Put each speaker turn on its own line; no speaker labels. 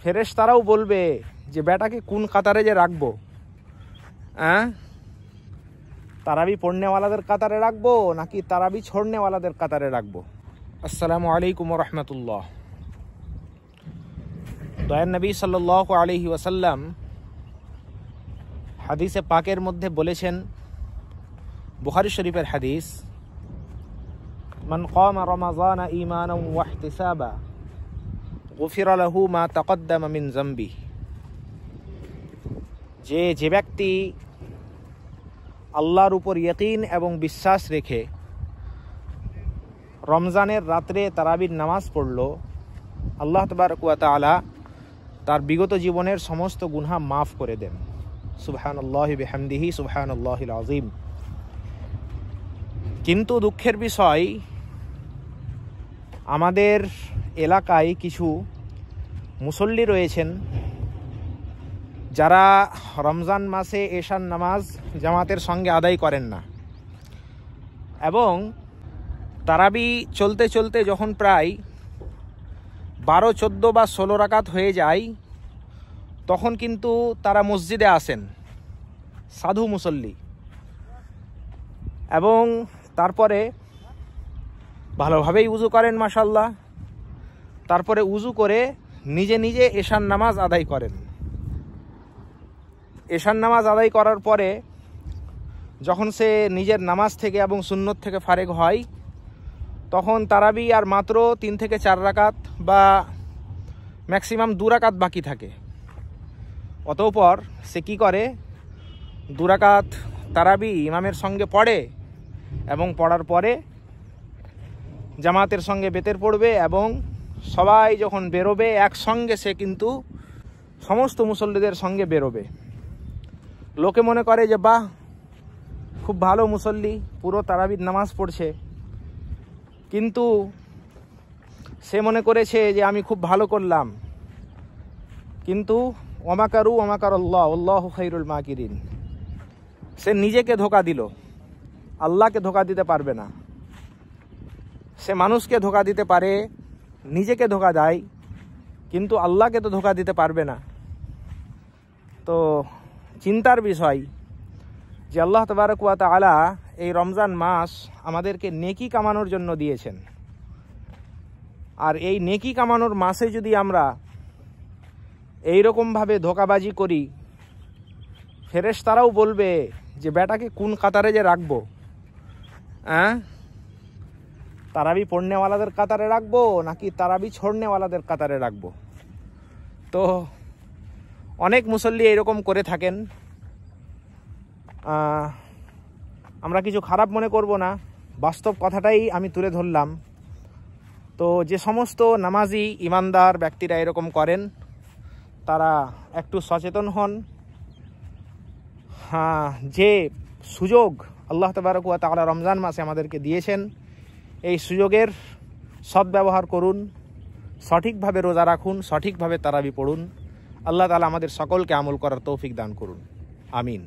ফেরেশতারাও বলবে যে বেটাকে কোন কাতারে যে রাখবো, তারাবি পড়নেওয়ালাদের কাতারে রাখবো নাকি তারাবি ছড়নেওয়ালাদের কাতারে রাখবো। আসসালামু আলাইকুম ওয়া রাহমাতুল্লাহ। দয়ার নবী সাল্লাল্লাহু আলাইহি ওয়াসাল্লাম হাদিসে পাকের মধ্যে বলেছেন, বুখারী শরীফের হাদিস, মান কামা রমাযানা ঈমানান ওয়া ইহতিসাবা গুফিরা লাহু মা তাকদ্দামা মিন যামবি। যে ব্যক্তি আল্লাহর উপর ইয়াকিন এবং বিশ্বাস রেখে রমজানের রাত্রে তারাবির নামাজ পড়ল, আল্লাহ তাবারক ওয়া তাআলা তার বিগত জীবনের সমস্ত গুনাহ মাফ করে দেন। সুবহানাল্লাহি বিহামদিহি সুবহানাল্লাহিল আযীম। কিন্তু দুঃখের বিষয়, আমাদের এলাকায় কিছু মুসল্লি রয়েছেন যারা রমজান মাসে এশার নামাজ জামাতের সঙ্গে আদায় করেন না, এবং তারাবি চলতে চলতে যখন প্রায় 12, 14 বা 16 রাকাত হয়ে যায়, তখন কিন্তু তারা মসজিদে আসেন, সাধু মুসল্লি, এবং তারপরে ভালোভাবেই উজু করেন মাশাআল্লাহ। তারপরে উজু করে নিজে নিজে এশার নামাজ আদায় করেন। এশার নামাজ আদায় করার পরে যখন সে নিজের নামাজ থেকে এবং সুন্নত থেকে ফারেগ হয়, তখন তারাবি আর মাত্র 3 থেকে 4 রাকাত বা ম্যাক্সিমাম 2 রাকাত বাকি থাকে। অতঃপর সে কি করে, 2 রাকাত তারাবি ইমামের সঙ্গে পড়ে এবং পড়ার পরে জামাতের সঙ্গে বেতের পড়বে, এবং সবাই যখন বেরোবে একসঙ্গে সে কিন্তু সমস্ত মুসল্লিদের সঙ্গে বেরোবে। লোকে মনে করে যে বাহ, খুব ভালো মুসল্লি, পুরো তারাবির নামাজ পড়ছে, কিন্তু সে মনে করেছে যে আমি খুব ভালো করলাম, কিন্তু ওয়ামাকারু ওয়ামাকারাল্লাহ আল্লাহু খায়রুল মাকিরিন। সে নিজেকে ধোঁকা দিল, আল্লাহকে ধোঁকা দিতে পারবে না। সে মানুষকে ধোঁকা দিতে পারে, নিজেকে ধোঁকা দেয়, কিন্তু আল্লাহকে তো ধোঁকা দিতে পারবে না। তো চিন্তার বিষয় যে আল্লাহ তাবারক ওয়া তাআলা এই রমজান মাস আমাদেরকে নেকি কামানোর জন্য দিয়েছেন, আর এই নেকি কামানোর মাসে যদি আমরা এইরকমভাবে ধোঁকাবাজি করি, ফেরেশতারাও বলবে যে বেটাকে কোন কাতারে যে রাখবো, তারাবি পড়নেওয়ালাদের কাতারে রাখবো নাকি তারাবি ছড়নেওয়ালাদের কাতারে রাখবো। তো অনেক মুসল্লি এরকম করে থাকেন। আমরা কিছু খারাপ মনে করব না, বাস্তব কথাটাই আমি তুলে ধরলাম। তো যে সমস্ত নামাজি ইমানদার ব্যক্তিরা এরকম করেন, তারা একটু সচেতন হন। যে সুযোগ আল্লাহ তাবারক ওয়া তাআলা রমজান মাসে আমাদেরকে দিয়েছেন, এই সুযোগের সদ্ব্যবহার করুন, সঠিকভাবে রোজা রাখুন, সঠিকভাবে তারাবি পড়ুন। আল্লাহ তাআলা আমাদের সকলকে আমল করার তৌফিক দান করুন। আমিন।